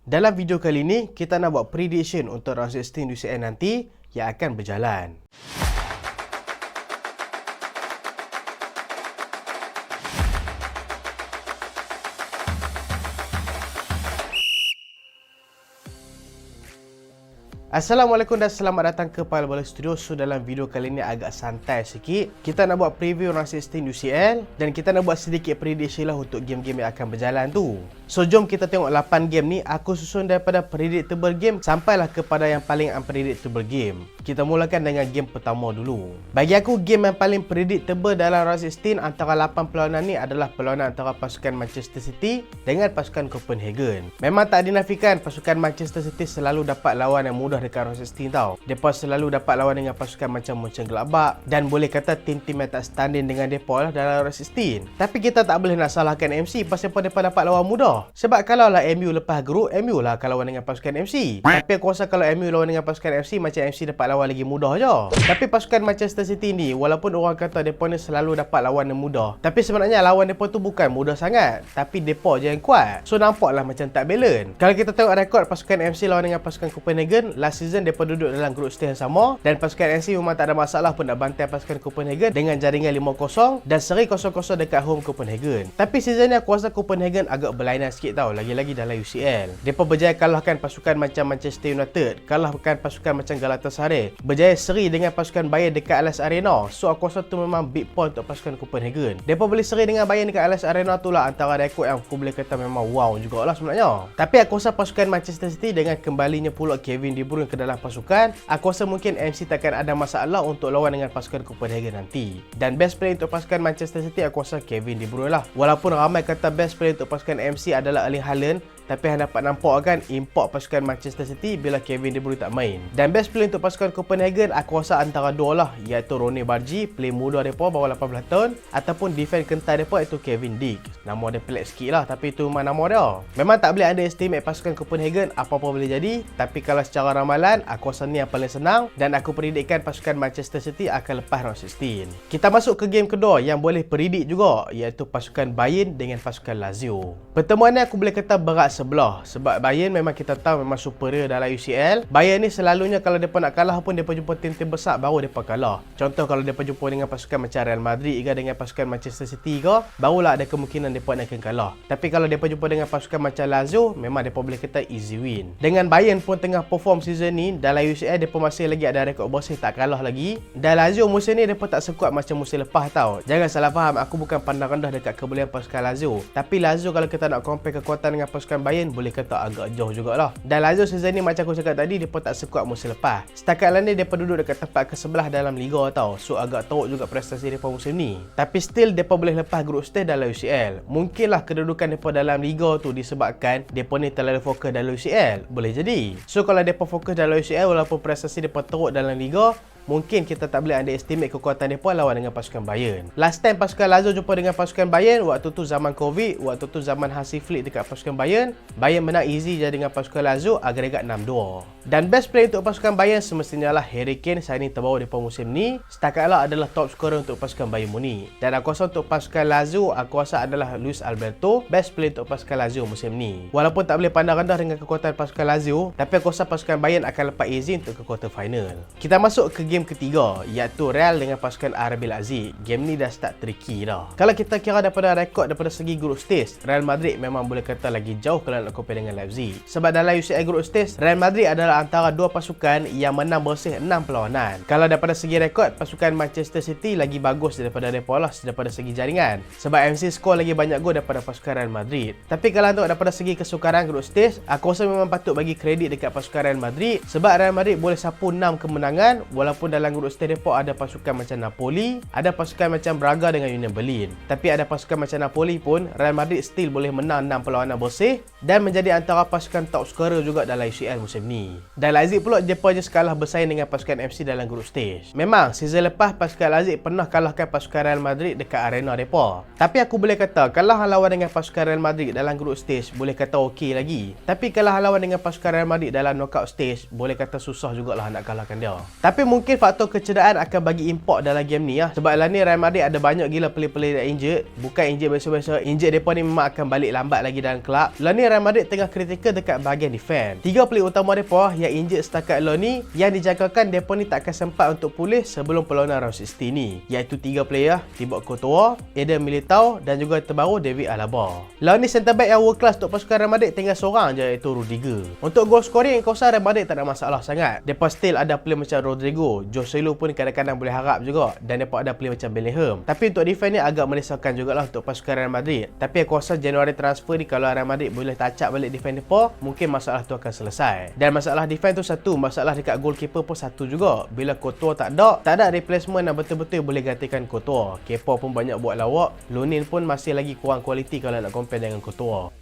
Dalam video kali ini, kita nak buat prediction untuk round 16 UCL nanti yang akan berjalan. Assalamualaikum dan selamat datang ke Pile Bola Studio. So dalam video kali ini agak santai sikit. Kita nak buat preview round 16 UCL dan kita nak buat sedikit prediction lah untuk game-game yang akan berjalan tu. So jom kita tengok 8 game ni. Aku susun daripada predictable game sampailah kepada yang paling unpredictable game. Kita mulakan dengan game pertama dulu. Bagi aku game yang paling predictable dalam round 16 antara 8 perlawanan ni adalah perlawanan antara pasukan Manchester City dengan pasukan Copenhagen. Memang tak dinafikan pasukan Manchester City selalu dapat lawan yang mudah dekat round 16 tau. Mereka selalu dapat lawan dengan pasukan macam Mönchengladbach dan boleh kata tim-tim yang tak standing dengan mereka lah dalam round 16. Tapi kita tak boleh nak salahkan MC pasal mereka dapat lawan mudah. Sebab kalau lah MU lepas grup, MU lah akan lawan dengan pasukan MC. Tapi aku rasa kalau MU lawan dengan pasukan MC, macam MC dapat lawan lagi mudah je. Tapi pasukan Manchester City ni, walaupun orang kata mereka ni selalu dapat lawan yang mudah, tapi sebenarnya lawan mereka tu bukan mudah sangat, tapi mereka je yang kuat. So nampaklah macam tak balance. Kalau kita tengok rekod pasukan MC lawan dengan pasukan Copenhagen, last season mereka duduk dalam group stage yang sama dan pasukan MC memang tak ada masalah pun nak bantai pasukan Copenhagen dengan jaringan 5-0 dan seri 0-0 dekat home Copenhagen. Tapi season ni aku rasa Copenhagen agak berlainan sikit tau, lagi-lagi dalam UCL. Mereka berjaya kalahkan pasukan macam Manchester United, kalahkan pasukan macam Galatasaray, berjaya seri dengan pasukan Bayern dekat Allianz Arena. So aku rasa tu memang big point untuk pasukan Copenhagen. Mereka boleh seri dengan Bayern dekat Allianz Arena tu lah antara rekod yang aku boleh kata memang wow jugalah sebenarnya. Tapi aku rasa pasukan Manchester City dengan kembalinya pula Kevin De Bruyne ke dalam pasukan, aku rasa mungkin MC takkan ada masalah untuk lawan dengan pasukan Copenhagen nanti. Dan best player untuk pasukan Manchester City aku rasa Kevin De Bruyne lah. Walaupun ramai kata best player untuk pasukan MC adalah Erling Haaland, tapi yang dapat nampak kan import pasukan Manchester City bila Kevin De Bruyne tak main. Dan best player untuk pasukan Copenhagen aku rasa antara dua lah, iaitu Ronny Bargi, play muda mereka bawah 18 tahun, ataupun defend kental mereka iaitu Kevin Dijk. Nama dia pelik sikit lah, tapi itu memang nama dia. Memang tak boleh underestimate pasukan Copenhagen, apa-apa boleh jadi. Tapi kalau secara ramalan, aku rasa ni yang paling senang dan aku predikkan pasukan Manchester City akan lepas round 16. Kita masuk ke game kedua yang boleh predict juga, iaitu pasukan Bayern dengan pasukan Lazio. Pertemuan ni aku boleh kata berat sebelah sebab Bayern memang kita tahu memang superior dalam UCL. Bayern ni selalunya kalau mereka nak kalah pun mereka jumpa tim-tim besar baru mereka kalah. Contoh kalau mereka jumpa dengan pasukan macam Real Madrid ke dengan pasukan Manchester City ke, barulah ada kemungkinan mereka akan kalah. Tapi kalau mereka jumpa dengan pasukan macam Lazio, memang mereka boleh kata easy win. Dengan Bayern pun tengah perform season ni dalam UCL, mereka masih lagi ada rekod bersih tak kalah lagi. Dan Lazio musim ni mereka tak sekuat macam musim lepas tau. Jangan salah faham, aku bukan pandang rendah dekat kebolehan pasukan Lazio. Tapi Lazio kalau kita nak compare kekuatan dengan pasukan Bayern, boleh kata agak jauh jugalah. Dan Lazio season ni macam aku cakap tadi, mereka tak sekuat musim lepas. Setakat lah ni mereka duduk dekat tempat ke-11 dalam Liga tau. So agak teruk juga prestasi mereka musim ni. Tapi still mereka boleh lepas group stage dalam UCL. Mungkinlah kedudukan mereka dalam Liga tu disebabkan mereka ni terlalu fokus dalam UCL. Boleh jadi. So kalau mereka fokus dalam UCL walaupun prestasi mereka teruk dalam Liga, mungkin kita tak boleh underestimate kekuatan mereka lawan dengan pasukan Bayern. Last time pasukan Lazio jumpa dengan pasukan Bayern, waktu tu zaman Covid, waktu tu zaman Hansi Flick dekat pasukan Bayern, Bayern menang easy je dengan pasukan Lazio, agregat 6-2. Dan best player untuk pasukan Bayern semestinya lah Harry Kane, signing terbaru mereka musim ni. Setakatlah adalah top scorer untuk pasukan Bayern Munich. Dan aku rasa untuk pasukan Lazio, aku rasa adalah Luis Alberto, best player untuk pasukan Lazio musim ni. Walaupun tak boleh pandang rendah dengan kekuatan pasukan Lazio, tapi aku rasa pasukan Bayern akan lepas easy untuk ke quarter final. Kita masuk ke game ketiga, iaitu Real dengan pasukan RB Leipzig. Game ni dah start tricky dah. Kalau kita kira daripada rekod daripada segi group stage, Real Madrid memang boleh kata lagi jauh kalau nak compare dengan Leipzig. Sebab dalam UCL group stage, Real Madrid adalah antara dua pasukan yang menang bersih 6 perlawanan. Kalau daripada segi rekod, pasukan Manchester City lagi bagus daripada mereka lah daripada segi jaringan. Sebab MC skor lagi banyak gol daripada pasukan Real Madrid. Tapi kalau untuk daripada segi kesukaran group stage, aku rasa memang patut bagi kredit dekat pasukan Real Madrid sebab Real Madrid boleh sapu 6 kemenangan walaupun dalam group stage mereka ada pasukan macam Napoli, ada pasukan macam Braga dengan Union Berlin. Tapi ada pasukan macam Napoli pun, Real Madrid still boleh menang 6 perlawanan bersih dan menjadi antara pasukan top scorer juga dalam UCL musim ni. Dan Leipzig pula mereka je kalah bersaing dengan pasukan FC dalam group stage. Memang season lepas pasukan Leipzig pernah kalahkan pasukan Real Madrid dekat arena mereka. Tapi aku boleh kata kalah lawan dengan pasukan Real Madrid dalam group stage boleh kata okey lagi. Tapi kalah lawan dengan pasukan Real Madrid dalam knockout stage boleh kata susah jugalah nak kalahkan dia. Tapi mungkin Mungkin faktor kecederaan akan bagi import dalam game ni lah. Sebab lah ni Real Madrid ada banyak gila player-player yang injured. Bukan injured biasa-biasa, injured mereka ni memang akan balik lambat lagi dalam kelab. Lah ni Real Madrid tengah kritikal dekat bahagian defense. 3 player utama mereka yang injured setakat lah ni, yang dijangkakan mereka ni tak akan sempat untuk pulih sebelum perlawanan round 16 ni, iaitu 3 player, Thibaut Courtois, Eden Militao dan juga terbaru David Alaba. Lah ni centre back yang world class untuk pasukan Real Madrid tinggal seorang je, iaitu Rudiger. Untuk goal scoring, kawasan Real Madrid tak ada masalah sangat. Mereka still ada player macam Rodrigo, Joselu pun kadang-kadang boleh harap juga, dan mereka ada player macam Bellingham. Tapi untuk defense ni agak merisaukan jugalah untuk pasukan Real Madrid. Tapi aku rasa Januari transfer ni kalau Real Madrid boleh touch up balik defense mereka, mungkin masalah tu akan selesai. Dan masalah defense tu satu, masalah dekat goalkeeper pun satu juga. Bila Courtois tak ada replacement yang betul-betul boleh gantikan Courtois. Kepa pun banyak buat lawak, Lunin pun masih lagi kurang kualiti kalau nak compare dengan Courtois.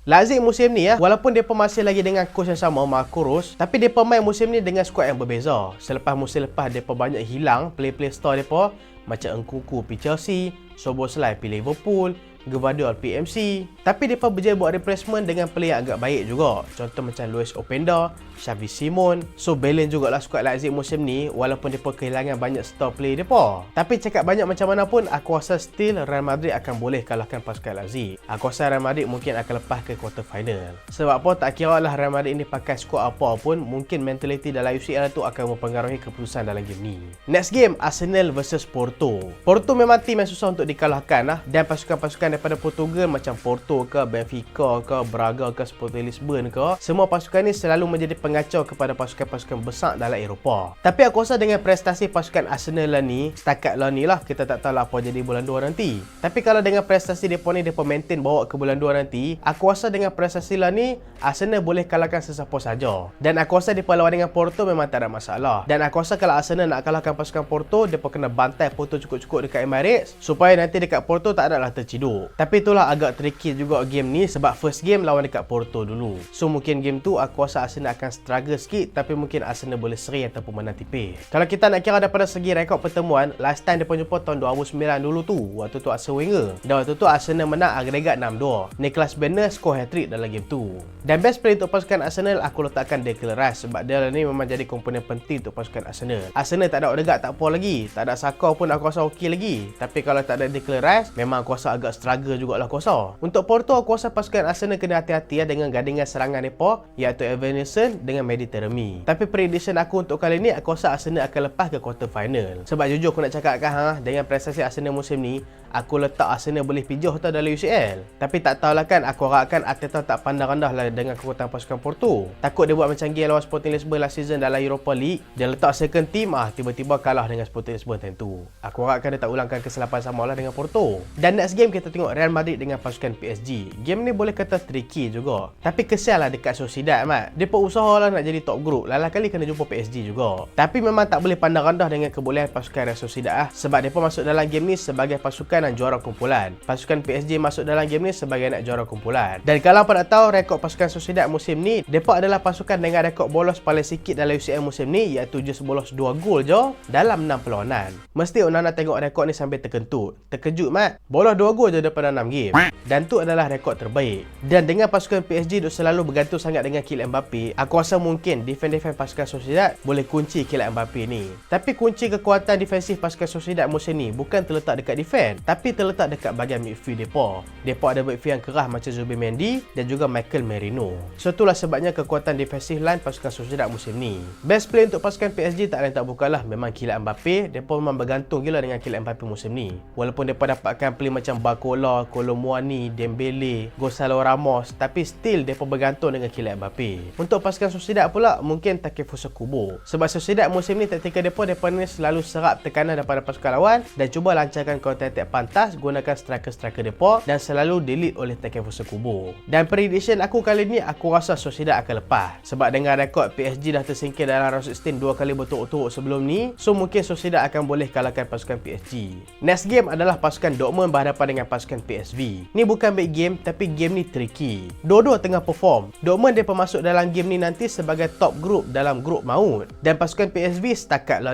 Lazio musim ni walaupun mereka masih lagi dengan coach yang sama, Marco Rose, tapi mereka main musim ni dengan skuad yang berbeza. Selepas musim lepas mereka banyak hilang play star mereka, macam Nkunku pi Chelsea, Szoboszlai pi Liverpool, Gvardiol PMC. Tapi mereka berjaya buat replacement dengan player yang agak baik juga. Contoh macam Luis Openda, Xavi Simon. So balance jugalah skuad Lazio musim ni walaupun mereka kehilangan banyak star player mereka. Tapi cakap banyak macam mana pun, aku rasa still Real Madrid akan boleh kalahkan pasukan Lazio. Aku rasa Real Madrid mungkin akan lepas ke quarter final. Sebab apa, tak kira lah Real Madrid ni pakai skuad apa pun, mungkin mentality dalam UCL tu akan mempengaruhi keputusan dalam game ni. Next game, Arsenal versus Porto. Porto memang tim yang susah untuk dikalahkan lah. Dan pasukan-pasukan daripada Portugal macam Porto ke, Benfica ke, Braga ke, Sporting Lisbon ke, semua pasukan ni selalu menjadi pengacau kepada pasukan-pasukan besar dalam Eropah. Tapi aku rasa dengan prestasi pasukan Arsenal lah ni, setakat lah ni lah, kita tak tahu lah apa jadi bulan 2 nanti. Tapi kalau dengan prestasi mereka ni, mereka maintain bawa ke bulan 2 nanti, aku rasa dengan prestasi lah ni, Arsenal boleh kalahkan sesiapa saja. Dan aku rasa mereka lawan dengan Porto memang tak ada masalah. Dan aku rasa kalau Arsenal nak kalahkan pasukan Porto, mereka kena bantai Porto cukup-cukup dekat Emirates, supaya nanti dekat Porto tak ada lah terciduk. Tapi itulah agak tricky juga game ni, sebab first game lawan dekat Porto dulu. So mungkin game tu aku rasa Arsenal akan struggle sikit, tapi mungkin Arsenal boleh seri ataupun menang tipis. Kalau kita nak kira daripada segi rekod pertemuan, last time mereka jumpa tahun 2009 dulu tu, waktu tu Arsene Wenger. Dan waktu tu Arsenal menang agregat 6-2. Nicolas Bender score hat-trick dalam game tu. Dan best player untuk pasukan Arsenal aku letakkan Declan Rice, sebab dia ni memang jadi komponen penting untuk pasukan Arsenal. Arsenal tak ada Odegaard tak apa lagi, tak ada Saka pun aku rasa okey lagi. Tapi kalau tak ada Declan Rice, memang aku rasa agak struggle jugalah aku rasa. Untuk Porto, aku rasa pasukan Arsenal kena hati-hati dengan gandingan serangan mereka, iaitu Evanilson dengan Mediteremi. Tapi prediction aku untuk kali ni, aku rasa Arsenal akan lepas ke quarter final. Sebab jujur aku nak cakapkan dengan prestasi Arsenal musim ni, aku letak Arsenal boleh pijuh tau dalam UCL. Tapi tak tahulah kan, aku harapkan Arteta tak pandang rendah lah dengan kekuatan pasukan Porto. Takut dia buat macam game lawan Sporting Lisbon last season dalam Europa League, dia letak second team tiba-tiba kalah dengan Sporting Lisbon tentu. Aku harapkan dia tak ulangkan kesilapan sama lah dengan Porto. Dan next game kita tengok Real Madrid dengan pasukan PSG. Game ni boleh kata tricky juga. Tapi kesian lah dekat Sociedad mat. Dia pun usaha lah nak jadi top group. Lalah kali kena jumpa PSG juga. Tapi memang tak boleh pandang rendah dengan kebolehan pasukan Real Sociedad sebab dia pun masuk dalam game ni sebagai pasukan yang juara kumpulan. Pasukan PSG masuk dalam game ni sebagai nak juara kumpulan. Dan kalau apa nak tahu rekod pasukan Sociedad musim ni, mereka adalah pasukan dengan rekod bolos paling sikit dalam UCL musim ni, iaitu just bolos 2 gol je dalam 6 perlawanan. Mesti orang nak tengok rekod ni sampai terkentut. Terkejut mat. Bolos 2 gol je daripada 6 game. Dan tu adalah rekod terbaik. Dan dengan pasukan PSG duk selalu bergantung sangat dengan Kylian Mbappe, aku rasa mungkin defense pasukan Sociedad boleh kunci Kylian Mbappe ni. Tapi kunci kekuatan defensif pasukan Sociedad musim ni bukan terletak dekat defense, tapi terletak dekat bahagian midfield depa. Depa ada midfield yang kerah macam Zubimendi dan juga Michael Merino. So itulah sebabnya kekuatan defensif line pasukan Sociedad musim ni. Best player untuk pasukan PSG tak lain tak bukanlah memang Kylian Mbappe. Depa memang bergantung gila dengan Kylian Mbappe musim ni. Walaupun depa dapatkan player macam Barcola, Colomwani, Dembele, Gonzalo Ramos, tapi still depa bergantung dengan Kylian Mbappe. Untuk pasukan Sociedad pula mungkin Takefusa Kubo. Sebab Sociedad musim ni taktikal depa ni selalu serap tekanan daripada pasukan lawan dan cuba lancarkan counter attack pantas gunakan striker-striker depa dan selalu delete oleh Takefusa Kubo. Dan prediction aku kali ni, aku rasa Sociedad akan lepas. Sebab dengan rekod PSG dah tersingkir dalam round 16 2 kali berturut-turut sebelum ni, so mungkin Sociedad akan boleh kalahkan pasukan PSG. Next game adalah pasukan Dortmund berhadapan dengan pasukan pasukan PSV. Ni bukan bad game, tapi game ni tricky. Dua-dua tengah perform. Dortmund mereka masuk dalam game ni nanti sebagai top group dalam grup maut. Dan pasukan PSV setakat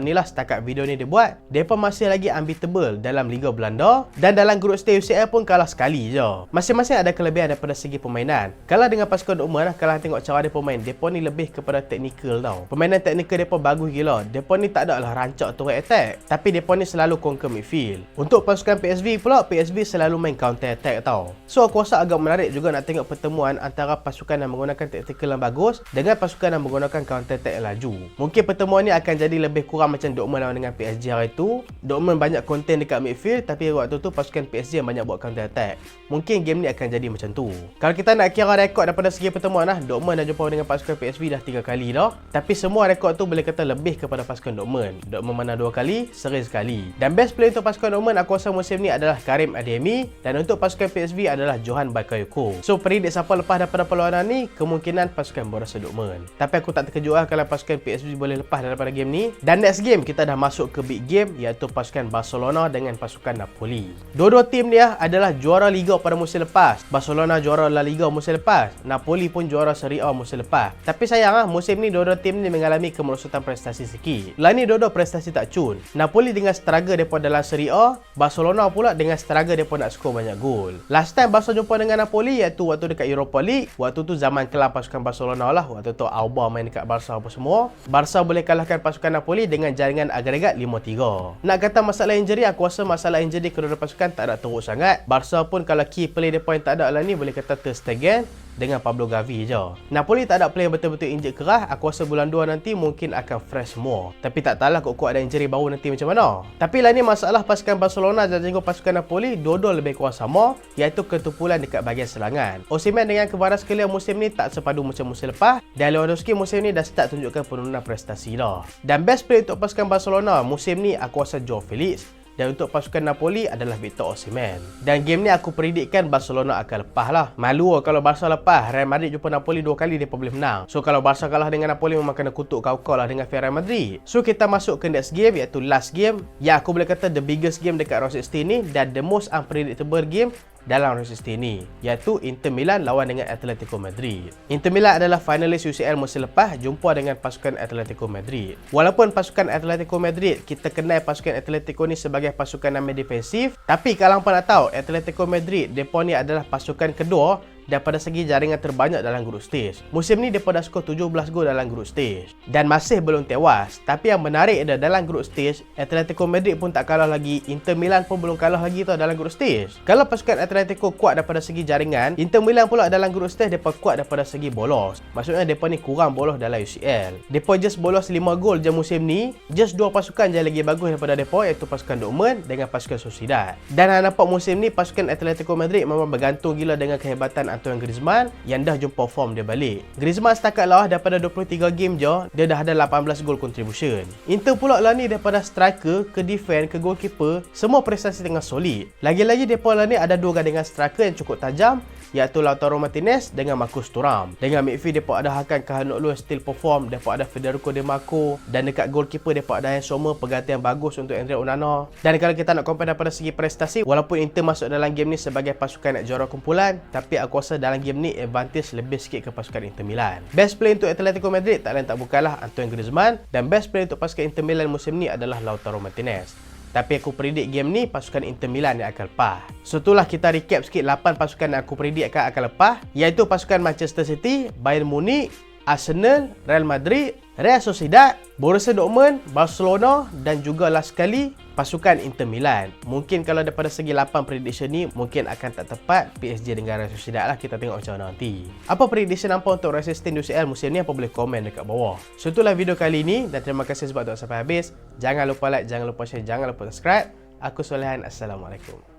video ni dia buat, mereka masih lagi unbeatable dalam Liga Belanda. Dan dalam grup stage UCL pun kalah sekali je. Masing-masing ada kelebihan daripada segi permainan. Kalau dengan pasukan Dortmund, kalau tengok cara dia pemain, mereka ni lebih kepada teknikal tau. Permainan teknikal mereka bagus gila. Mereka ni tak ada lah rancak turret attack, tapi mereka ni selalu conquer midfield. Untuk pasukan PSV pula, PSV selalu main counter attack tau. So aku rasa agak menarik juga nak tengok pertemuan antara pasukan yang menggunakan taktikal yang bagus dengan pasukan yang menggunakan counter attack yang laju. Mungkin pertemuan ni akan jadi lebih kurang macam Dortmund lawan dengan PSG hari tu. Dortmund banyak contain dekat midfield, tapi waktu tu pasukan PSG yang banyak buat counter attack. Mungkin game ni akan jadi macam tu. Kalau kita nak kira rekod daripada segi pertemuan lah, Dortmund dah jumpa dengan pasukan PSV dah 3 kali dah. Tapi semua rekod tu boleh kata lebih kepada pasukan Dortmund. Dortmund menang 2 kali, seri sekali. Dan best player untuk pasukan Dortmund aku rasa musim ni adalah Karim Adeyemi, dan untuk pasukan PSV adalah Johan Bakayoko. So predict siapa lepas daripada perlawanan ni, kemungkinan pasukan Borussia Dortmund. Tapi aku tak terkejut lah kalau pasukan PSV boleh lepas daripada game ni. Dan next game kita dah masuk ke big game, iaitu pasukan Barcelona dengan pasukan Napoli. Dua-dua tim ni adalah juara Liga pada musim lepas. Barcelona juara La Liga musim lepas, Napoli pun juara Serie A musim lepas. Tapi sayang musim ni dua-dua tim ni mengalami kemerosotan prestasi sikit. Lah ni dua-dua prestasi tak cun. Napoli dengan struggle daripada dalam Serie A, Barcelona pula dengan struggle daripada nak skor banyak gol. Last time Barca jumpa dengan Napoli iaitu waktu dekat Europa League. Waktu tu zaman kelam pasukan Barcelona lah. Waktu tu Auba main dekat Barca apa semua. Barca boleh kalahkan pasukan Napoli dengan jaringan agregat 5-3. Nak kata masalah injury, aku rasa masalah injury kedua pasukan tak ada teruk sangat. Barca pun kalau key play dia point tak ada lah ni, boleh kata Ter Stegen dengan Pablo Gavi je. Napoli tak ada player betul-betul injet keras. Aku rasa bulan 2 nanti mungkin akan fresh semua. Tapi tak tahulah kok ada injury baru nanti macam mana. Tapi lah ni masalah pasukan Barcelona dan juga pasukan Napoli, dua-dua lebih kurang sama, iaitu ketumpulan dekat bahagian serangan. Osimhen dengan Kvaratskhelia musim ni tak sepadu macam musim lepas, dan Lewandowski musim ni dah start tunjukkan penurunan prestasi dah. Dan best player untuk pasukan Barcelona musim ni aku rasa Joao Felix. Dan untuk pasukan Napoli adalah Victor Osimhen. Dan game ni aku predikkan Barcelona akan lepas lah. Malu kalau Barca lepas. Real Madrid jumpa Napoli 2 kali dia boleh menang. So kalau Barca kalah dengan Napoli memang kena kutuk kau-kau lah dengan Real Madrid. So kita masuk ke next game, iaitu last game. Ya aku boleh kata the biggest game dekat round 16 ni, dan the most unpredictable game dalam round 16 ni, iaitu Inter Milan lawan dengan Atletico Madrid. Inter Milan adalah finalis UCL musim lepas jumpa dengan pasukan Atletico Madrid. Walaupun pasukan Atletico Madrid kita kenal pasukan Atletico ni sebagai pasukan yang defensif, tapi kalau hangpa nak tahu, Atletico Madrid depa ni adalah pasukan kedua daripada segi jaringan terbanyak dalam grup stage. Musim ni mereka dah skor 17 gol dalam grup stage dan masih belum tewas. Tapi yang menarik adalah dalam grup stage, Atletico Madrid pun tak kalah lagi, Inter Milan pun belum kalah lagi tau dalam grup stage. Kalau pasukan Atletico kuat daripada segi jaringan, Inter Milan pula dalam grup stage mereka kuat daripada segi bolos. Maksudnya mereka ni kurang bolos dalam UCL. Mereka just bolos 5 gol je musim ni. Just 2 pasukan je lagi bagus daripada mereka, iaitu pasukan Dortmund dengan pasukan Sociedad. Dan nampak musim ni pasukan Atletico Madrid memang bergantung gila dengan kehebatan Antoine Griezmann yang dah jumpa form dia balik. Griezmann setakat lah daripada 23 game je, dia dah ada 18 gol contribution. Inter pula lah ni daripada striker ke defense ke goalkeeper, semua prestasi tengah solid. Lagi-lagi mereka lah ni ada 2 gandingan striker yang cukup tajam, iaitu Lautaro Martinez dengan Marcus Thuram. Dengan midfield mereka ada Hakan Calhanoglu still perform, mereka ada Federico Di Marco, dan dekat goalkeeper mereka ada Yann Sommer, pergantian bagus untuk Andre Onana. Dan kalau kita nak compare daripada segi prestasi, walaupun Inter masuk dalam game ni sebagai pasukan nak juara kumpulan, tapi aku rasa dalam game ni advantage lebih sikit ke pasukan Inter Milan. Best player untuk Atletico Madrid tak lain tak bukanlah Antoine Griezmann, dan best player untuk pasukan Inter Milan musim ni adalah Lautaro Martinez. Tapi aku predict game ni pasukan Inter Milan yang akan lepas. So itulah kita recap sikit 8 pasukan yang aku predict akan lepas, iaitu pasukan Manchester City, Bayern Munich, Arsenal, Real Madrid, Real Sociedad, Borussia Dortmund, Barcelona, dan juga last sekali pasukan Inter Milan. Mungkin kalau daripada segi 8 prediction ni mungkin akan tak tepat PSG dengan Real Sociedad lah, kita tengok macam mana nanti. Apa prediction hampa untuk round 16 UCL musim ni, apa boleh komen dekat bawah. So itulah video kali ni, dan terima kasih sebab tengok sampai habis. Jangan lupa like, jangan lupa share, jangan lupa subscribe. Aku Solehan, Assalamualaikum.